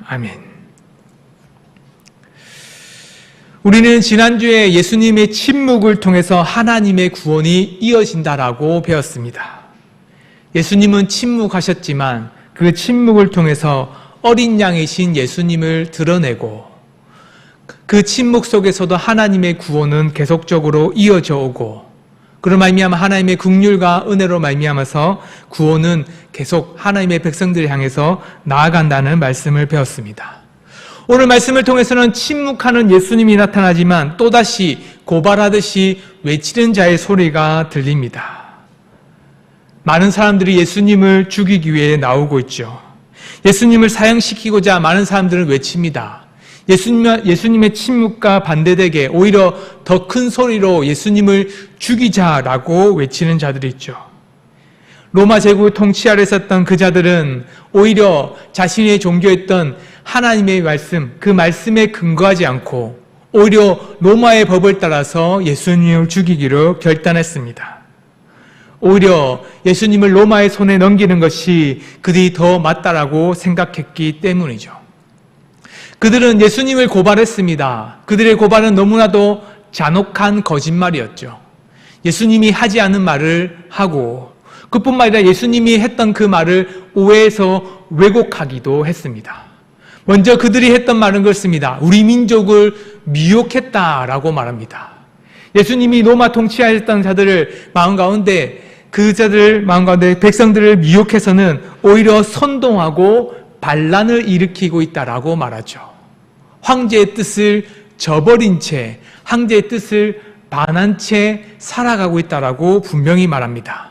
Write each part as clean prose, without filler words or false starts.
아멘. 우리는 지난주에 예수님의 침묵을 통해서 하나님의 구원이 이어진다라고 배웠습니다. 예수님은 침묵하셨지만 그 침묵을 통해서 어린 양이신 예수님을 드러내고 그 침묵 속에서도 하나님의 구원은 계속적으로 이어져 오고 그로 말미암아 하나님의 긍휼과 은혜로 말미암아서 구원은 계속 하나님의 백성들을 향해서 나아간다는 말씀을 배웠습니다. 오늘 말씀을 통해서는 침묵하는 예수님이 나타나지만 또다시 고발하듯이 외치는 자의 소리가 들립니다. 많은 사람들이 예수님을 죽이기 위해 나오고 있죠. 예수님을 사형시키고자 많은 사람들은 외칩니다. 예수님의 침묵과 반대되게 오히려 더 큰 소리로 예수님을 죽이자라고 외치는 자들이 있죠. 로마 제국 통치 아래 있었던 그 자들은 오히려 자신의 종교였던 하나님의 말씀, 그 말씀에 근거하지 않고 오히려 로마의 법을 따라서 예수님을 죽이기로 결단했습니다. 오히려 예수님을 로마의 손에 넘기는 것이 그들이 더 맞다라고 생각했기 때문이죠. 그들은 예수님을 고발했습니다. 그들의 고발은 너무나도 잔혹한 거짓말이었죠. 예수님이 하지 않은 말을 하고 그뿐만 아니라 예수님이 했던 그 말을 오해해서 왜곡하기도 했습니다. 먼저 그들이 했던 말은 그렇습니다. 우리 민족을 미혹했다라고 말합니다. 예수님이 로마 통치하였던 자들을 마음 가운데 백성들을 미혹해서는 오히려 선동하고 반란을 일으키고 있다라고 말하죠. 황제의 뜻을 저버린 채 황제의 뜻을 반한 채 살아가고 있다라고 분명히 말합니다.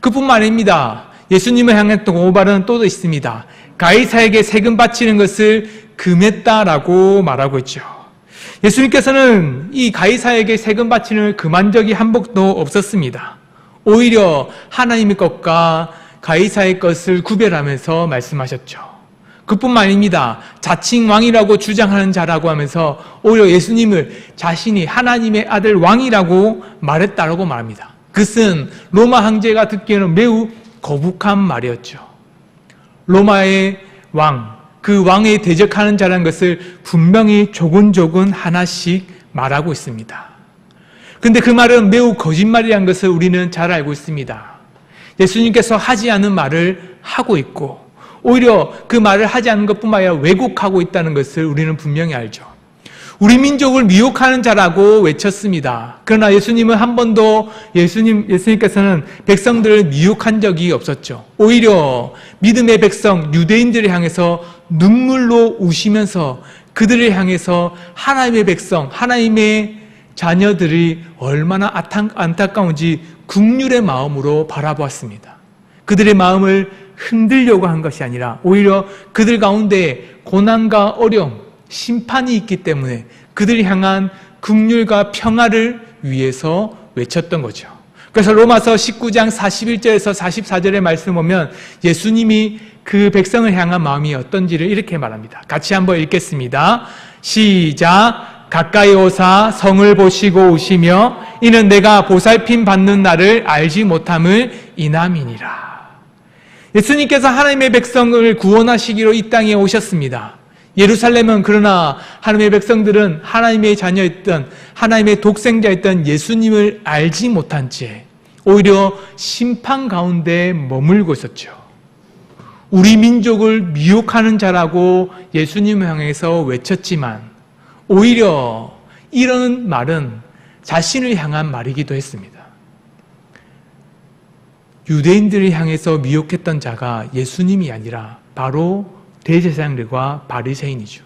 그뿐만 아닙니다. 예수님을 향했던 고발은 또 있습니다. 가이사에게 세금 바치는 것을 금했다라고 말하고 있죠. 예수님께서는 이 가이사에게 세금 바치는 걸 금한 적이 한 번도 없었습니다. 오히려 하나님의 것과 가이사의 것을 구별하면서 말씀하셨죠. 그뿐만 아닙니다. 자칭 왕이라고 주장하는 자라고 하면서 오히려 예수님을 자신이 하나님의 아들 왕이라고 말했다라고 말합니다. 그것은 로마 황제가 듣기에는 매우 거북한 말이었죠. 로마의 왕, 그 왕에 대적하는 자라는 것을 분명히 조근조근 하나씩 말하고 있습니다. 그런데 그 말은 매우 거짓말이라는 것을 우리는 잘 알고 있습니다. 예수님께서 하지 않은 말을 하고 있고 오히려 그 말을 하지 않은 것뿐만 아니라 왜곡하고 있다는 것을 우리는 분명히 알죠. 우리 민족을 미혹하는 자라고 외쳤습니다. 그러나 예수님은 한 번도 예수님께서는 백성들을 미혹한 적이 없었죠. 오히려 믿음의 백성 유대인들을 향해서 눈물로 우시면서 그들을 향해서 하나님의 백성, 하나님의 자녀들이 얼마나 안타까운지 긍휼의 마음으로 바라보았습니다. 그들의 마음을 흔들려고 한 것이 아니라 오히려 그들 가운데 고난과 어려움, 심판이 있기 때문에 그들을 향한 긍휼과 평화를 위해서 외쳤던 거죠. 그래서 로마서 19장 41절에서 44절의 말씀 보면 예수님이 그 백성을 향한 마음이 어떤지를 이렇게 말합니다. 같이 한번 읽겠습니다. 시작! 가까이 오사 성을 보시고 우시며 이는 내가 보살핌 받는 날을 알지 못함을 인함이니라. 예수님께서 하나님의 백성을 구원하시기로 이 땅에 오셨습니다. 예루살렘은 그러나 하나님의 백성들은 하나님의 자녀였던 하나님의 독생자였던 예수님을 알지 못한 채 오히려 심판 가운데 머물고 있었죠. 우리 민족을 미혹하는 자라고 예수님을 향해서 외쳤지만 오히려 이런 말은 자신을 향한 말이기도 했습니다. 유대인들을 향해서 미혹했던 자가 예수님이 아니라 바로 대제사장들과 바리새인이죠.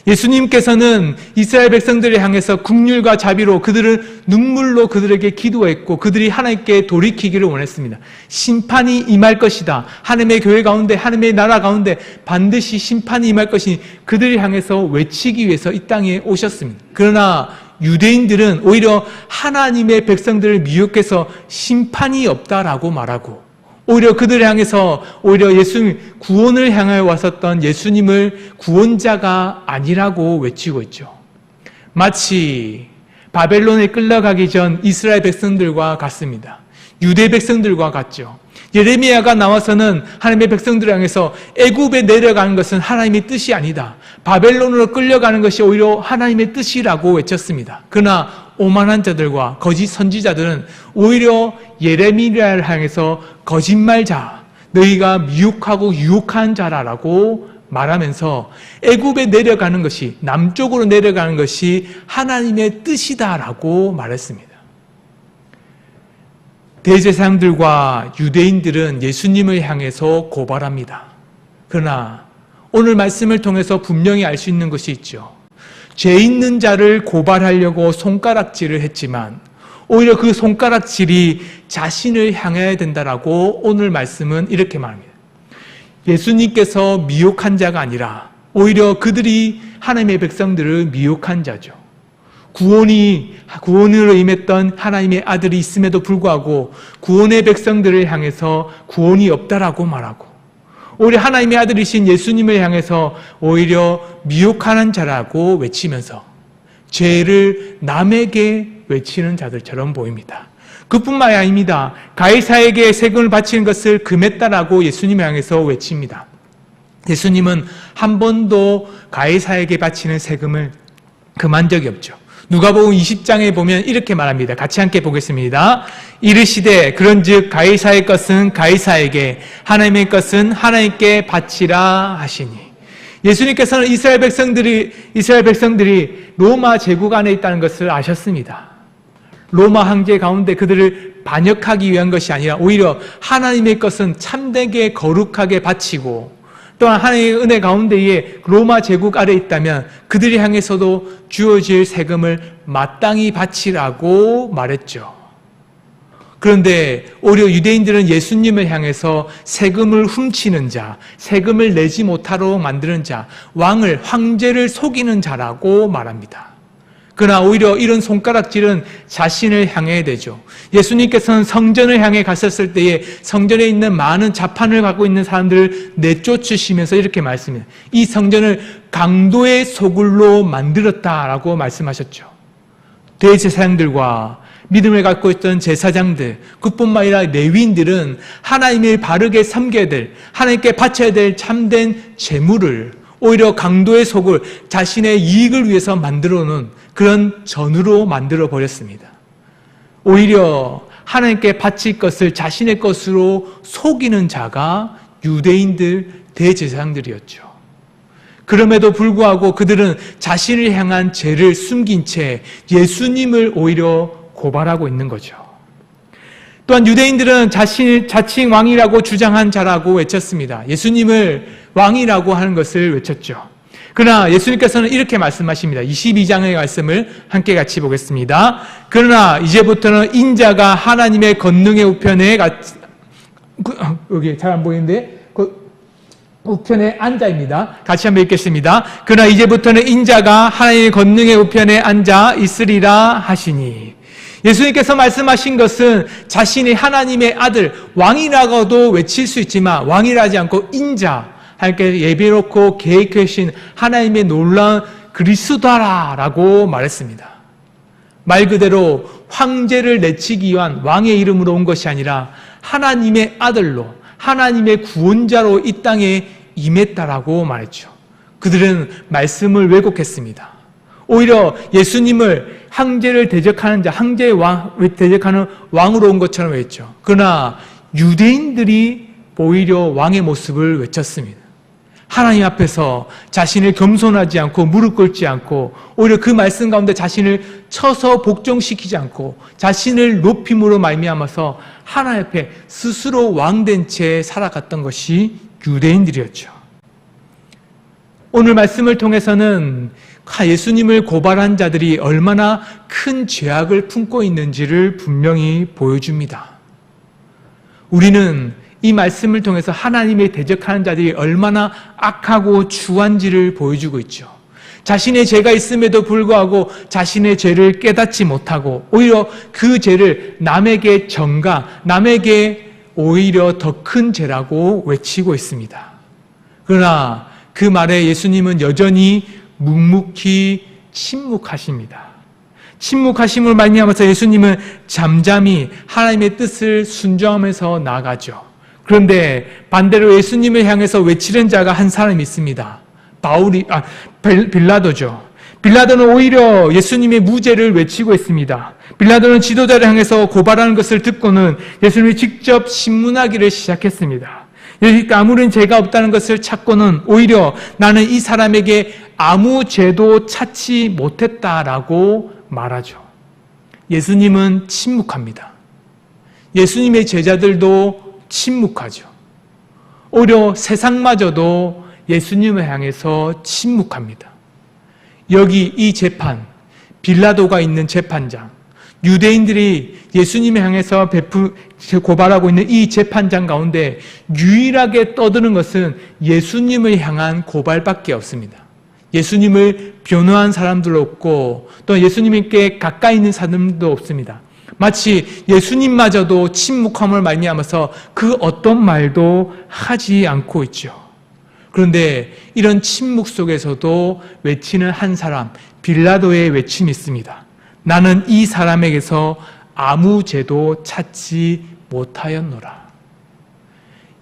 예수님께서는 이스라엘 백성들을 향해서 긍휼과 자비로 그들을 눈물로 그들에게 기도했고 그들이 하나님께 돌이키기를 원했습니다. 심판이 임할 것이다. 하나님의 교회 가운데 하나님의 나라 가운데 반드시 심판이 임할 것이니 그들을 향해서 외치기 위해서 이 땅에 오셨습니다. 그러나 유대인들은 오히려 하나님의 백성들을 미혹해서 심판이 없다라고 말하고 오히려 그들을 향해서 오히려 예수님 구원을 향하여 왔었던 예수님을 구원자가 아니라고 외치고 있죠. 마치 바벨론에 끌려가기 전 이스라엘 백성들과 같습니다. 유대 백성들과 같죠. 예레미야가 나와서는 하나님의 백성들을 향해서 애굽에 내려가는 것은 하나님의 뜻이 아니다. 바벨론으로 끌려가는 것이 오히려 하나님의 뜻이라고 외쳤습니다. 그러나 오만한 자들과 거짓 선지자들은 오히려 예레미야를 향해서 거짓말자, 너희가 미혹하고 유혹한 자라라고 말하면서 애굽에 내려가는 것이, 남쪽으로 내려가는 것이 하나님의 뜻이다라고 말했습니다. 대제사장들과 유대인들은 예수님을 향해서 고발합니다. 그러나 오늘 말씀을 통해서 분명히 알 수 있는 것이 있죠. 죄 있는 자를 고발하려고 손가락질을 했지만 오히려 그 손가락질이 자신을 향해야 된다라고 오늘 말씀은 이렇게 말합니다. 예수님께서 미혹한 자가 아니라 오히려 그들이 하나님의 백성들을 미혹한 자죠. 구원으로 임했던 하나님의 아들이 있음에도 불구하고 구원의 백성들을 향해서 구원이 없다라고 말하고, 오히려 하나님의 아들이신 예수님을 향해서 오히려 미혹하는 자라고 외치면서 죄를 남에게 외치는 자들처럼 보입니다. 그뿐만이 아닙니다. 가이사에게 세금을 바치는 것을 금했다라고 예수님을 향해서 외칩니다. 예수님은 한 번도 가이사에게 바치는 세금을 금한 적이 없죠. 누가복음 20장에 보면 이렇게 말합니다. 같이 함께 보겠습니다. 이르시되 그런즉 가이사의 것은 가이사에게, 하나님의 것은 하나님께 바치라 하시니. 예수님께서는 이스라엘 백성들이 로마 제국 안에 있다는 것을 아셨습니다. 로마 황제 가운데 그들을 반역하기 위한 것이 아니라 오히려 하나님의 것은 참되게 거룩하게 바치고, 또한 하나님의 은혜 가운데에 로마 제국 아래 있다면 그들이 향해서도 주어질 세금을 마땅히 바치라고 말했죠. 그런데 오히려 유대인들은 예수님을 향해서 세금을 훔치는 자, 세금을 내지 못하도록 만드는 자, 황제를 속이는 자라고 말합니다. 그러나 오히려 이런 손가락질은 자신을 향해야 되죠. 예수님께서는 성전을 향해 갔었을 때에 성전에 있는 많은 자판을 갖고 있는 사람들을 내쫓으시면서 이렇게 말씀해요. 이 성전을 강도의 소굴로 만들었다라고 말씀하셨죠. 대제사장들과 믿음을 갖고 있던 제사장들, 그뿐만 아니라 레위인들은 하나님을 바르게 섬겨야 될, 하나님께 바쳐야 될 참된 제물을 오히려 강도의 속을 자신의 이익을 위해서 만들어 놓은 그런 전으로 만들어 버렸습니다. 오히려 하나님께 바칠 것을 자신의 것으로 속이는 자가 유대인들, 대제사장들이었죠. 그럼에도 불구하고 그들은 자신을 향한 죄를 숨긴 채 예수님을 오히려 고발하고 있는 거죠. 또한 유대인들은 자칭 왕이라고 주장한 자라고 외쳤습니다. 예수님을 왕이라고 하는 것을 외쳤죠. 그러나 예수님께서는 이렇게 말씀하십니다. 22장의 말씀을 함께 같이 보겠습니다. 그러나 이제부터는 인자가 하나님의 권능의 우편에 여기 잘 안 보이는데 우편에 앉아입니다. 같이 한번 읽겠습니다. 그러나 이제부터는 인자가 하나님의 권능의 우편에 앉아 있으리라 하시니. 예수님께서 말씀하신 것은 자신이 하나님의 아들, 왕이라고도 외칠 수 있지만 왕이라지 않고 인자, 하나님께 예비놓고 계획하신 하나님의 놀라운 그리스도라고 말했습니다. 말 그대로 황제를 내치기 위한 왕의 이름으로 온 것이 아니라 하나님의 아들로, 하나님의 구원자로 이 땅에 임했다라고 말했죠. 그들은 말씀을 왜곡했습니다. 오히려 예수님을 황제를 대적하는 자, 황제의 대적하는 왕으로 온 것처럼 외쳤죠. 그러나 유대인들이 오히려 왕의 모습을 외쳤습니다. 하나님 앞에서 자신을 겸손하지 않고 무릎 꿇지 않고 오히려 그 말씀 가운데 자신을 쳐서 복종시키지 않고 자신을 높임으로 말미암아서 하나님 앞에 스스로 왕된 채 살아갔던 것이 유대인들이었죠. 오늘 말씀을 통해서는 예수님을 고발한 자들이 얼마나 큰 죄악을 품고 있는지를 분명히 보여줍니다. 우리는 이 말씀을 통해서 하나님의 대적하는 자들이 얼마나 악하고 추한지를 보여주고 있죠. 자신의 죄가 있음에도 불구하고 자신의 죄를 깨닫지 못하고 오히려 그 죄를 남에게 전가, 남에게 오히려 더 큰 죄라고 외치고 있습니다. 그러나 그 말에 예수님은 여전히 묵묵히 침묵하십니다. 침묵하심을 말미암아서 예수님은 잠잠히 하나님의 뜻을 순종하면서 나아가죠. 그런데 반대로 예수님을 향해서 외치는 자가 한 사람이 있습니다. 빌라도죠. 빌라도는 오히려 예수님의 무죄를 외치고 있습니다. 빌라도는 지도자를 향해서 고발하는 것을 듣고는 예수님이 직접 신문하기를 시작했습니다. 그러니까 아무런 죄가 없다는 것을 찾고는 오히려 나는 이 사람에게 아무 죄도 찾지 못했다라고 말하죠. 예수님은 침묵합니다. 예수님의 제자들도 침묵하죠. 오히려 세상마저도 예수님을 향해서 침묵합니다. 여기 이 재판, 빌라도가 있는 재판장, 유대인들이 예수님을 향해서 고발하고 있는 이 재판장 가운데 유일하게 떠드는 것은 예수님을 향한 고발밖에 없습니다. 예수님을 변호한 사람도 없고 또 예수님께 가까이 있는 사람도 없습니다. 마치 예수님마저도 침묵함을 말미암아서 그 어떤 말도 하지 않고 있죠. 그런데 이런 침묵 속에서도 외치는 한 사람, 빌라도의 외침이 있습니다. 나는 이 사람에게서 아무 죄도 찾지 못하였노라.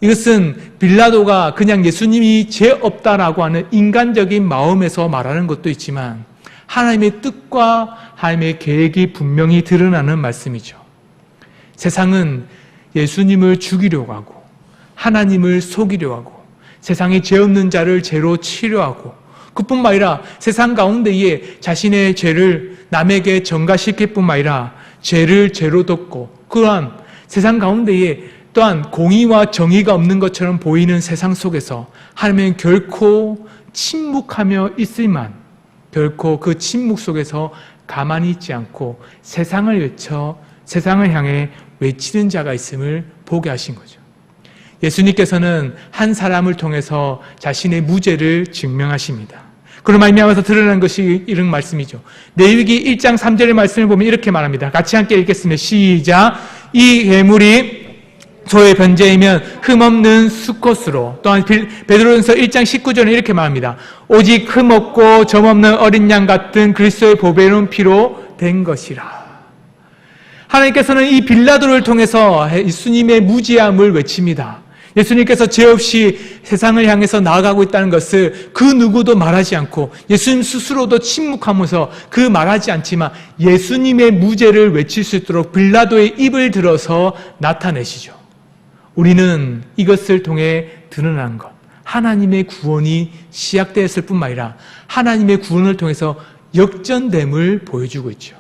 이것은 빌라도가 그냥 예수님이 죄 없다라고 하는 인간적인 마음에서 말하는 것도 있지만 하나님의 뜻과 하나님의 계획이 분명히 드러나는 말씀이죠. 세상은 예수님을 죽이려고 하고 하나님을 속이려고 하고 세상에 죄 없는 자를 죄로 치려 하고 그뿐만 아니라 세상 가운데에 자신의 죄를 남에게 전가시킬 뿐만 아니라 죄를 죄로 덮고 그러한 세상 가운데에 또한 공의와 정의가 없는 것처럼 보이는 세상 속에서 하나님은 결코 침묵하며 있을만 결코 그 침묵 속에서 가만히 있지 않고 세상을 향해 외치는 자가 있음을 보게 하신 거죠. 예수님께서는 한 사람을 통해서 자신의 무죄를 증명하십니다. 그런 말미암아서 드러난 것이 이런 말씀이죠. 레위기 1장 3절의 말씀을 보면 이렇게 말합니다. 같이 함께 읽겠습니다. 시작. 이 괴물이 소의 번제이면 흠없는 수컷으로 또한 베드로전서 1장 19절은 이렇게 말합니다. 오직 흠없고 점없는 어린 양 같은 그리스도의 보배로운 피로 된 것이라. 하나님께서는 이 빌라도를 통해서 예수님의 무죄함을 외칩니다. 예수님께서 죄 없이 세상을 향해서 나아가고 있다는 것을 그 누구도 말하지 않고 예수님 스스로도 침묵하면서 그 말하지 않지만 예수님의 무죄를 외칠 수 있도록 빌라도의 입을 들어서 나타내시죠. 우리는 이것을 통해 드러난 것, 하나님의 구원이 시작되었을 뿐만 아니라 하나님의 구원을 통해서 역전됨을 보여주고 있죠.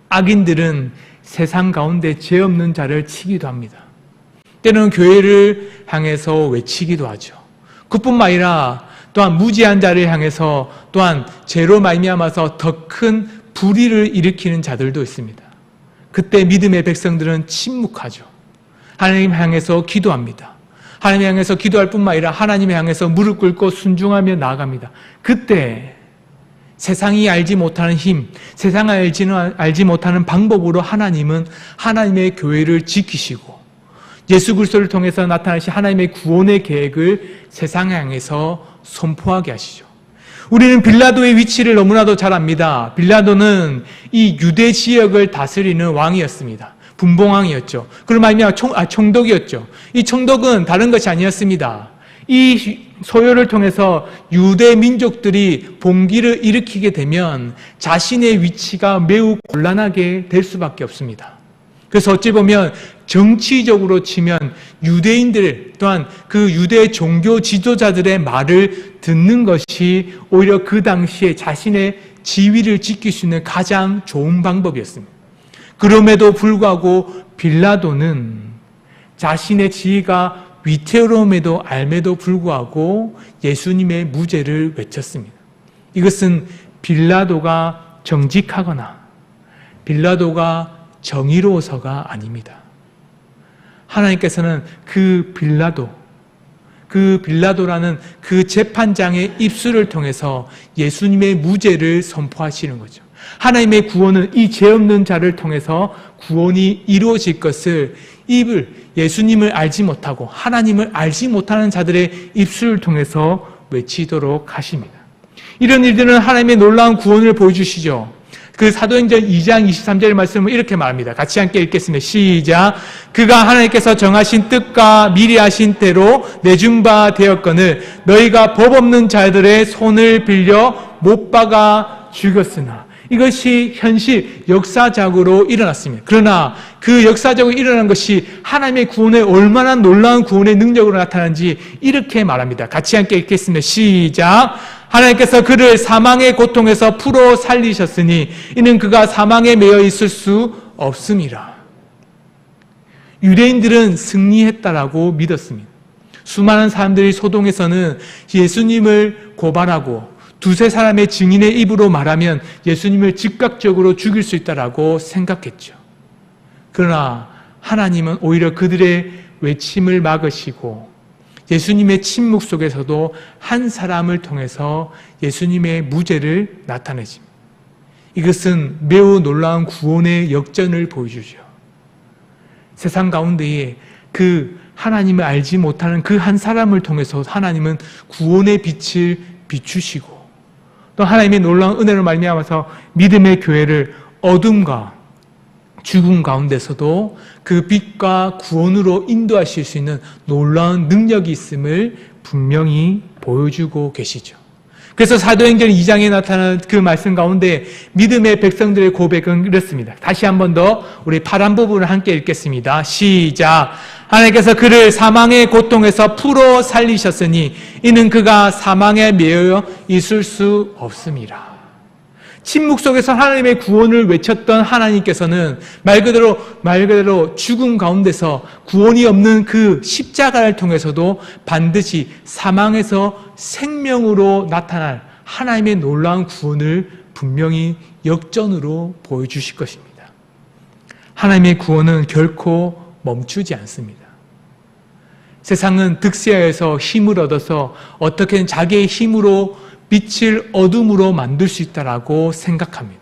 악인들은 세상 가운데 죄 없는 자를 치기도 합니다. 때로는 교회를 향해서 외치기도 하죠. 그뿐만 아니라 또한 무지한 자를 향해서 또한 죄로 말미암아서 더 큰 불의를 일으키는 자들도 있습니다. 그때 믿음의 백성들은 침묵하죠. 하나님 향해서 기도합니다. 하나님 향해서 기도할 뿐만 아니라 하나님 향해서 무릎 꿇고 순종하며 나아갑니다. 그때 세상이 알지 못하는 힘, 세상이 알지 못하는 방법으로 하나님은 하나님의 교회를 지키시고 예수 그리스도를 통해서 나타나신 하나님의 구원의 계획을 세상에 향해서 선포하게 하시죠. 우리는 빌라도의 위치를 너무나도 잘 압니다. 빌라도는 이 유대 지역을 다스리는 왕이었습니다. 분봉왕이었죠. 그런 말미암아 총독이었죠. 이 총독은 다른 것이 아니었습니다. 이 소요를 통해서 유대 민족들이 봉기를 일으키게 되면 자신의 위치가 매우 곤란하게 될 수밖에 없습니다. 그래서 어찌 보면 정치적으로 치면 유대인들 또한 그 유대 종교 지도자들의 말을 듣는 것이 오히려 그 당시에 자신의 지위를 지킬 수 있는 가장 좋은 방법이었습니다. 그럼에도 불구하고 빌라도는 자신의 지위가 위태로움에도 알매도 불구하고 예수님의 무죄를 외쳤습니다. 이것은 빌라도가 정직하거나 빌라도가 정의로워서가 아닙니다. 하나님께서는 그 빌라도라는 그 재판장의 입술을 통해서 예수님의 무죄를 선포하시는 거죠. 하나님의 구원은 이 죄 없는 자를 통해서 구원이 이루어질 것을 예수님을 알지 못하고 하나님을 알지 못하는 자들의 입술을 통해서 외치도록 하십니다. 이런 일들은 하나님의 놀라운 구원을 보여주시죠. 그 사도행전 2장 23절 말씀을 이렇게 말합니다. 같이 함께 읽겠습니다. 시작. 그가 하나님께서 정하신 뜻과 미리 하신 대로 내준 바 되었거늘 너희가 법 없는 자들의 손을 빌려 못 박아 죽였으나. 이것이 현실 역사적으로 일어났습니다. 그러나 그 역사적으로 일어난 것이 하나님의 구원의 얼마나 놀라운 구원의 능력으로 나타나는지 이렇게 말합니다. 같이 함께 읽겠습니다. 시작. 하나님께서 그를 사망의 고통에서 풀어 살리셨으니 이는 그가 사망에 매여 있을 수 없음이라. 유대인들은 승리했다라고 믿었습니다. 수많은 사람들이 소동에서는 예수님을 고발하고 두세 사람의 증인의 입으로 말하면 예수님을 즉각적으로 죽일 수 있다라고 생각했죠. 그러나 하나님은 오히려 그들의 외침을 막으시고 예수님의 침묵 속에서도 한 사람을 통해서 예수님의 무죄를 나타내십니다. 이것은 매우 놀라운 구원의 역전을 보여주죠. 세상 가운데에 그 하나님을 알지 못하는 그 한 사람을 통해서 하나님은 구원의 빛을 비추시고 또 하나님의 놀라운 은혜를 말미암아서 믿음의 교회를 어둠과 죽음 가운데서도 그 빛과 구원으로 인도하실 수 있는 놀라운 능력이 있음을 분명히 보여주고 계시죠. 그래서 사도행전 2장에 나타난 그 말씀 가운데 믿음의 백성들의 고백은 이렇습니다. 다시 한 번 더 우리 파란 부분을 함께 읽겠습니다. 시작. 하나님께서 그를 사망의 고통에서 풀어 살리셨으니 이는 그가 사망에 매여 있을 수 없음이라. 침묵 속에서 하나님의 구원을 외쳤던 하나님께서는 말 그대로 죽음 가운데서 구원이 없는 그 십자가를 통해서도 반드시 사망에서 생명으로 나타날 하나님의 놀라운 구원을 분명히 역전으로 보여주실 것입니다. 하나님의 구원은 결코 멈추지 않습니다. 세상은 득세하여서 힘을 얻어서 어떻게든 자기의 힘으로 빛을 어둠으로 만들 수 있다라고 생각합니다.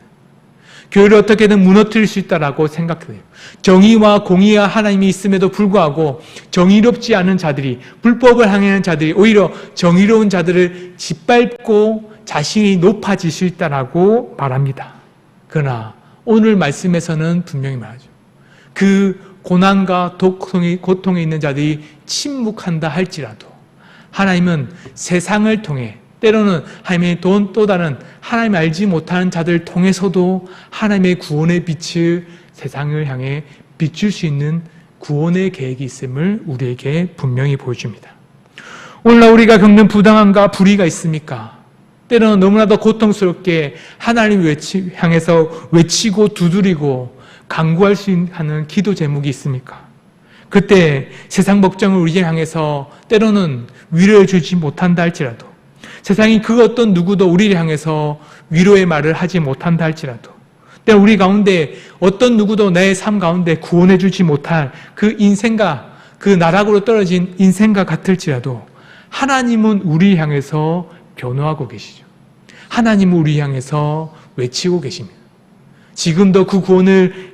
교회를 어떻게든 무너뜨릴 수 있다라고 생각해요. 정의와 공의와 하나님이 있음에도 불구하고 정의롭지 않은 자들이, 불법을 행하는 자들이 오히려 정의로운 자들을 짓밟고 자신이 높아질 수 있다라고 말합니다. 그러나 오늘 말씀에서는 분명히 말하죠. 그 고난과 고통에 있는 자들이 침묵한다 할지라도 하나님은 세상을 통해 때로는 하나님의 또 다른 하나님 알지 못하는 자들을 통해서도 하나님의 구원의 빛을 세상을 향해 비출 수 있는 구원의 계획이 있음을 우리에게 분명히 보여줍니다. 오늘날 우리가 겪는 부당함과 불의가 있습니까? 때로는 너무나도 고통스럽게 하나님을 향해서 외치고 두드리고 간구할 수 있는 기도 제목이 있습니까? 그때 세상 걱정을 우리를 향해서 때로는 위로해 주지 못한다 할지라도 세상이 그 어떤 누구도 우리를 향해서 위로의 말을 하지 못한다 할지라도 때로 우리 가운데 어떤 누구도 내 삶 가운데 구원해 주지 못할 그 인생과 그 나락으로 떨어진 인생과 같을지라도 하나님은 우리 향해서 변호하고 계시죠. 하나님은 우리 향해서 외치고 계십니다. 지금도 그 구원을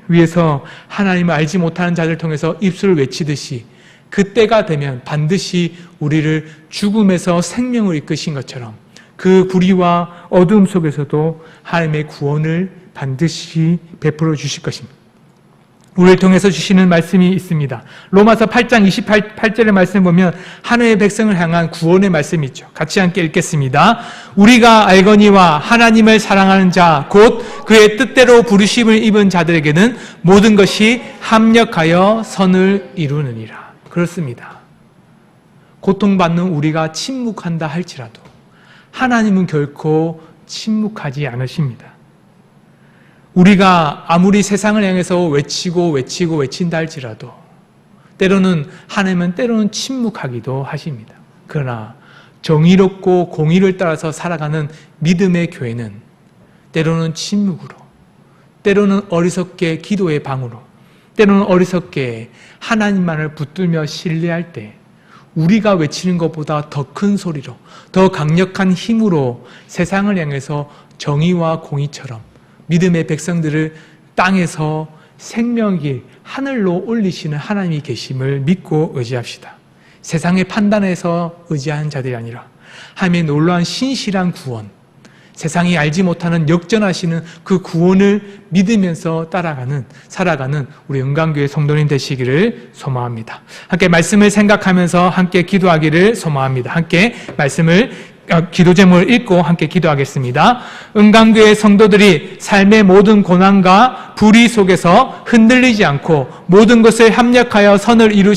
위해서 하나님을 알지 못하는 자들 통해서 입술을 외치듯이 그때가 되면 반드시 우리를 죽음에서 생명을 이끄신 것처럼 그 불의와 어두움 속에서도 하나님의 구원을 반드시 베풀어 주실 것입니다. 우리를 통해서 주시는 말씀이 있습니다. 로마서 8장 28절의 말씀 보면 하나님의 백성을 향한 구원의 말씀이 있죠. 같이 함께 읽겠습니다. 우리가 알거니와 하나님을 사랑하는 자 곧 그의 뜻대로 부르심을 입은 자들에게는 모든 것이 합력하여 선을 이루느니라. 그렇습니다. 고통받는 우리가 침묵한다 할지라도 하나님은 결코 침묵하지 않으십니다. 우리가 아무리 세상을 향해서 외친다 할지라도 때로는 하나님은 때로는 침묵하기도 하십니다. 그러나 정의롭고 공의를 따라서 살아가는 믿음의 교회는 때로는 침묵으로, 때로는 어리석게 기도의 방으로, 때로는 어리석게 하나님만을 붙들며 신뢰할 때 우리가 외치는 것보다 더 큰 소리로, 더 강력한 힘으로 세상을 향해서 정의와 공의처럼 믿음의 백성들을 땅에서 생명의 하늘로 올리시는 하나님이 계심을 믿고 의지합시다. 세상의 판단에서 의지하는 자들이 아니라 하나님의 놀라운 신실한 구원, 세상이 알지 못하는 역전하시는 그 구원을 믿으면서 살아가는 우리 은강교회 성도님 되시기를 소망합니다. 함께 말씀을 생각하면서 함께 기도하기를 소망합니다. 함께 말씀을 기도 제목을 읽고 함께 기도하겠습니다. 은강교회 성도들이 삶의 모든 고난과 불의 속에서 흔들리지 않고 모든 것을 합력하여 선을 이루시